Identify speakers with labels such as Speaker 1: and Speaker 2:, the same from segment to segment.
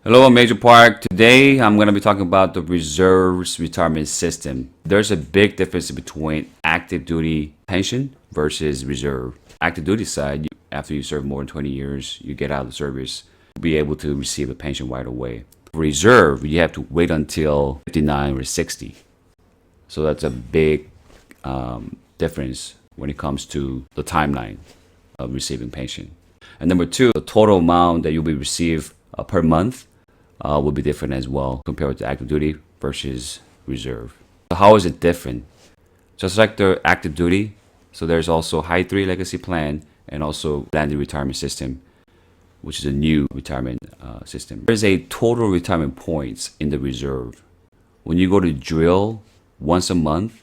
Speaker 1: Hello, I'm Major Park. Today, I'm going to be talking about the reserves retirement system. There's a big difference between active duty pension versus reserve. Active duty side, after you serve more than 20 years, you get out of the service, you'll be able to receive a pension right away. For reserve, you have to wait until 59 or 60. So that's a big difference when it comes to the timeline of receiving pension. And number two, the total amount that you'll be receive per month will be different as well compared to active duty versus reserve. So how is it different? Just like the active duty, so there's also high 3 legacy plan and also landed retirement system, which is a new retirement system. There's a total retirement points in the reserve. When you go to drill once a month,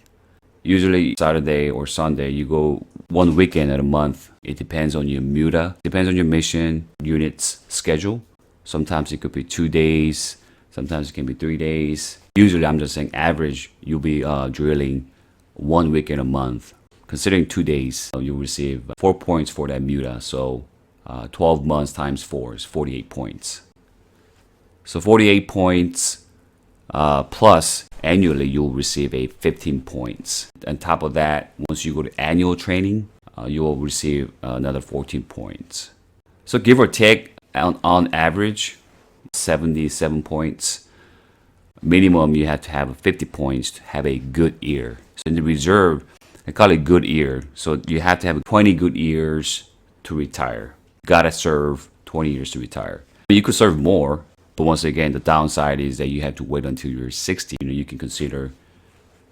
Speaker 1: usually Saturday or Sunday, you go one weekend at a month. It depends on your MUTA, depends on your mission, units, schedule. Sometimes it could be 2 days, sometimes it can be 3 days. Usually, I'm just saying average, you'll be drilling 1 week in a month. Considering 2 days, you'll receive 4 points for that MUTA. So 12 months times 4 is 48 points. So 48 points plus annually, you'll receive a 15 points. On top of that, once you go to annual training, you will receive another 14 points. So give or take, on average, 77 points. Minimum, you have to have 50 points to have a good year. So in the reserve, I call it good year. So you have to have 20 good years to retire. You gotta serve 20 years to retire. You could serve more, but once again, the downside is that you have to wait until you're 60. You can consider,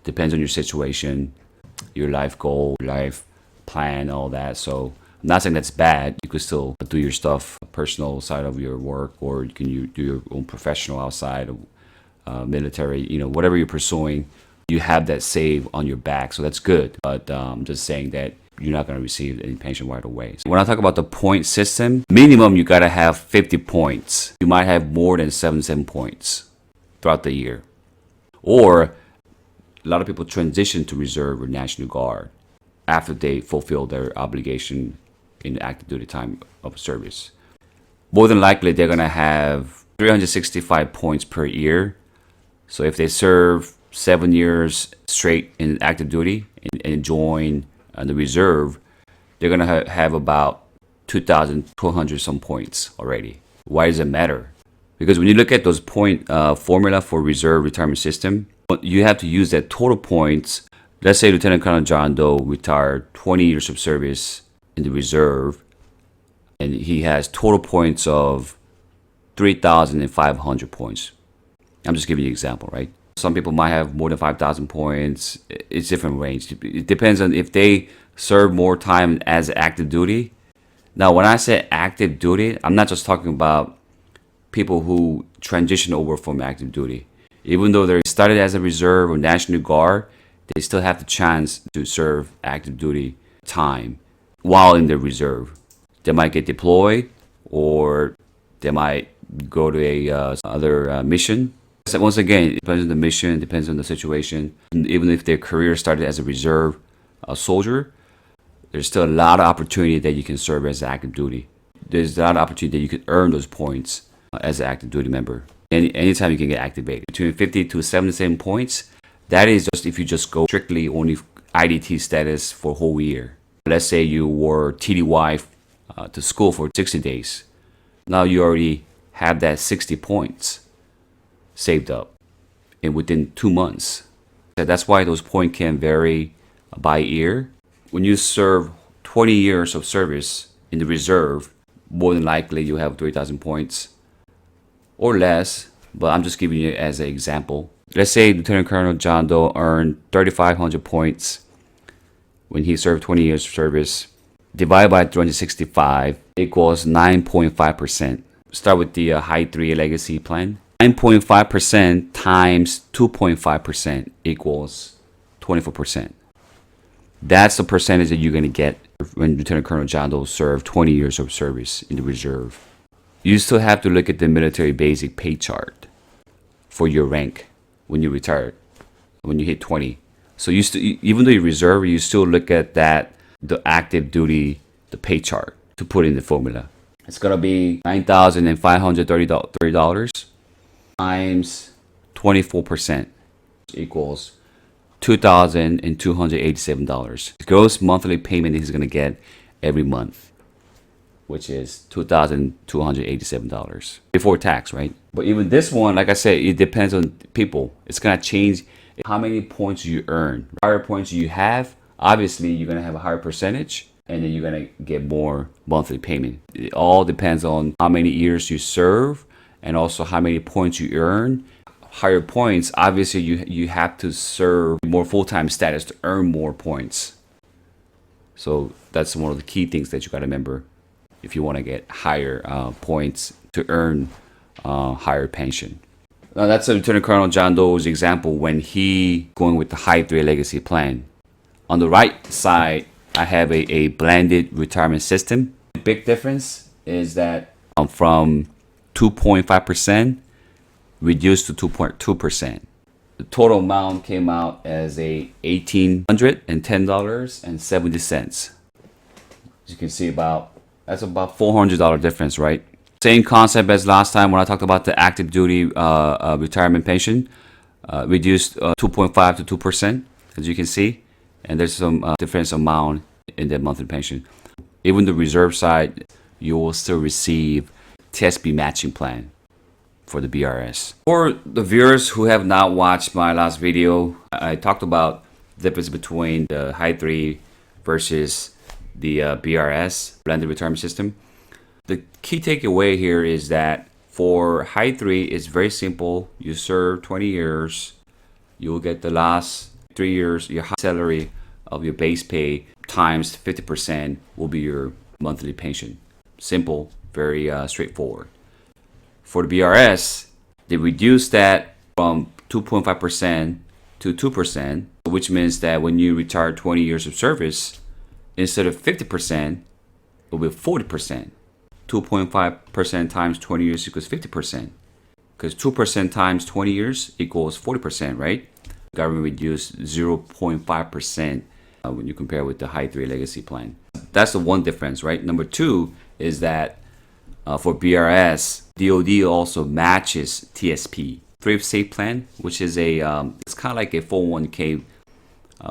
Speaker 1: depends on your situation, your life goal, life plan, all that. So I'm not saying that's bad. You could still do your stuff, personal side of your work, or you can do your own professional outside of military. Whatever you're pursuing, you have that save on your back, so that's good. But I'm just saying that you're not going to receive any pension right away. So when I talk about the point system, minimum you got to have 50 points. You might have more than 77 points throughout the year, or a lot of people transition to reserve or National Guard after they fulfill their obligation in active duty time of service. More than likely, they're going to have 365 points per year. So if they serve 7 years straight in active duty and join the reserve, they're going to have about 2,200 some points already. Why does it matter? Because when you look at those point formula for reserve retirement system, you have to use that total points. Let's say Lieutenant Colonel John Doe retired 20 years of service in the reserve, and he has total points of 3,500 points. I'm just giving you an example, right? Some people might have more than 5,000 points. It's different range. It depends on if they serve more time as active duty. Now, when I say active duty, I'm not just talking about people who transition over from active duty. Even though they started as a reserve or National Guard, they still have the chance to serve active duty time while in the reserve. They might get deployed, or they might go to a other mission. So once again, it depends on the mission, it depends on the situation. Even if their career started as a reserve soldier, there's still a lot of opportunity that you can serve as active duty. There's a lot of opportunity that you can earn those points as an active duty member. Anytime you can get activated. Between 50 to 77 points, that is just if you just go strictly only IDT status for a whole year. Let's say you were TDY to school for 60 days. Now you already have that 60 points saved up and within 2 months. That's why those points can vary by year. When you serve 20 years of service in the reserve, more than likely you have 3,000 points or less, but I'm just giving you as an example. Let's say Lieutenant Colonel John Doe earned 3,500 points when he served 20 years of service. Divided by 365 equals 9.5%. Start with the high 3 legacy plan. 9.5% times 2.5% equals 24%. That's the percentage that you're going to get when Lieutenant Colonel John Doe served 20 years of service in the reserve. You still have to look at the military basic pay chart for your rank when you retire, when you hit 20. So you still, even though you reserve, you still look at that, the active duty, the pay chart to put in the formula. It's gonna be $9,530 times 24% equals $2,287. The gross monthly payment he's gonna get every month, which is $2,287 before tax, right? But even this one, like I said, it depends on people. It's gonna change how many points you earn. The higher points you have, obviously you're gonna have a higher percentage, and then you're gonna get more monthly payment. It all depends on how many years you serve and also how many points you earn. Higher points, obviously you have to serve more full-time status to earn more points. So that's one of the key things that you got to remember if you want to get higher points to earn higher pension. Now that's Lieutenant Colonel John Doe's example when he going with the High 3 legacy plan. On the right side, I have a blended retirement system. The big difference is that from 2.5% reduced to 2.2%. The total amount came out as a $1,810.70. As you can see, that's about $400 difference, right? Same concept as last time when I talked about the active duty retirement pension, reduced 2.5 to 2%, as you can see, and there's some difference amount in the monthly pension. Even the reserve side, you will still receive TSP matching plan for the BRS. For the viewers who have not watched my last video, I talked about the difference between the High 3 versus the BRS, blended retirement system. The key takeaway here is that for High 3, it's very simple. You serve 20 years, you'll get the last 3 years, your salary of your base pay times 50% will be your monthly pension. Simple, very straightforward. For the BRS, they reduced that from 2.5% to 2%, which means that when you retire 20 years of service, instead of 50%, it will be 40%. 2.5% times 20 years equals 50%. Because 2% times 20 years equals 40%, right? The government reduced 0.5% when you compare with the High 3 legacy plan. That's the one difference, right? Number two is that for BRS, DoD also matches TSP, Thrift Safe Plan, which is it's kind of like a 401k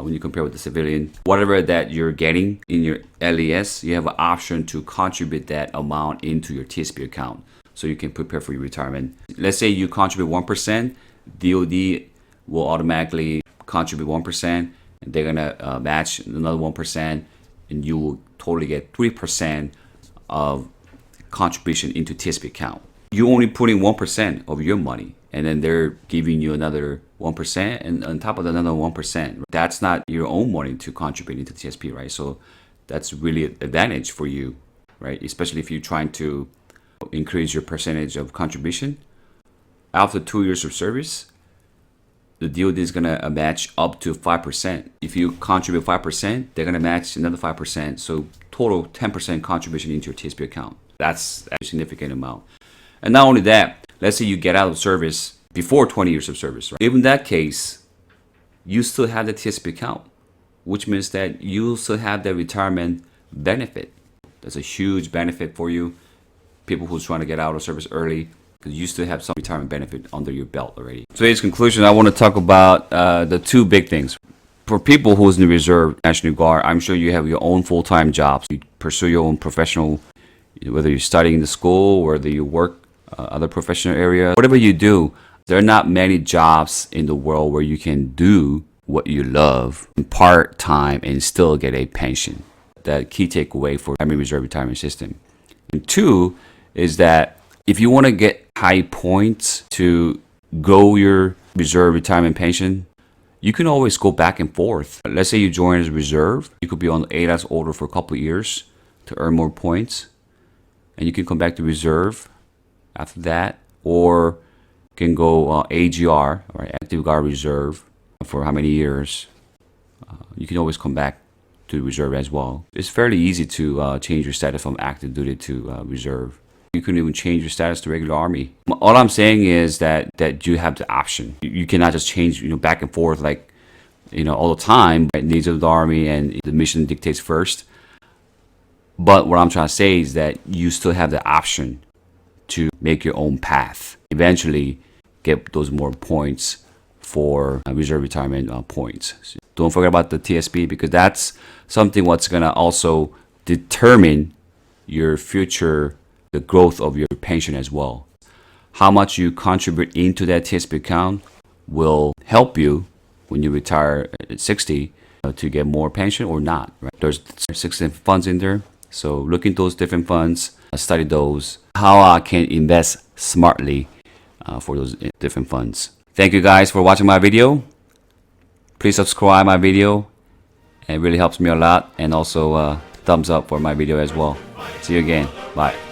Speaker 1: when you compare with the civilian. Whatever that you're getting in your LES, you have an option to contribute that amount into your TSP account so you can prepare for your retirement. Let's say you contribute 1%, DoD will automatically contribute 1%, and they're gonna match another 1%, and you will totally get 3% of contribution into TSP account. You're only putting 1% of your money, and then they're giving you another 1%, and on top of that, another 1%. That's not your own money to contribute into TSP, right? So that's really an advantage for you, right? Especially if you're trying to increase your percentage of contribution. After 2 years of service, the DoD is gonna match up to 5%. If you contribute 5%, they're gonna match another 5%. So total 10% contribution into your TSP account. That's a significant amount. And not only that, let's say you get out of service before 20 years of service, right? Even in that case, you still have the TSP account, which means that you still have the retirement benefit. That's a huge benefit for you, people who's trying to get out of service early, because you still have some retirement benefit under your belt already. Today's conclusion, I want to talk about the two big things. For people who's in the Reserve National Guard, I'm sure you have your own full-time jobs. You pursue your own professional, whether you're studying in the school, whether you work other professional area, whatever you do, there are not many jobs in the world where you can do what you love part-time and still get a pension. That key takeaway for Army Reserve retirement system. And two is that if you want to get high points to grow your reserve retirement pension, you can always go back and forth. Let's say you join as a reserve, you could be on the ADAS order for a couple of years to earn more points, and you can come back to reserve after that, or can go AGR, or Active Guard Reserve, for how many years. You can always come back to reserve as well. It's fairly easy to change your status from active duty to reserve. You can even change your status to regular Army. All I'm saying is that you have the option. You cannot just change back and forth like all the time. Needs of the Army and the mission dictates first. But what I'm trying to say is that you still have the option to make your own path. Eventually, get those more points for reserve retirement points. So don't forget about the TSP, because that's something what's gonna also determine your future, the growth of your pension as well. How much you contribute into that TSP account will help you when you retire at 60 to get more pension or not. Right? There's 16 funds in there, so look into those different funds, study those, how I can invest smartly for those different funds. Thank you guys for watching my video. Please subscribe my video. It really helps me a lot, and also thumbs up for my video as well. See you again. Bye.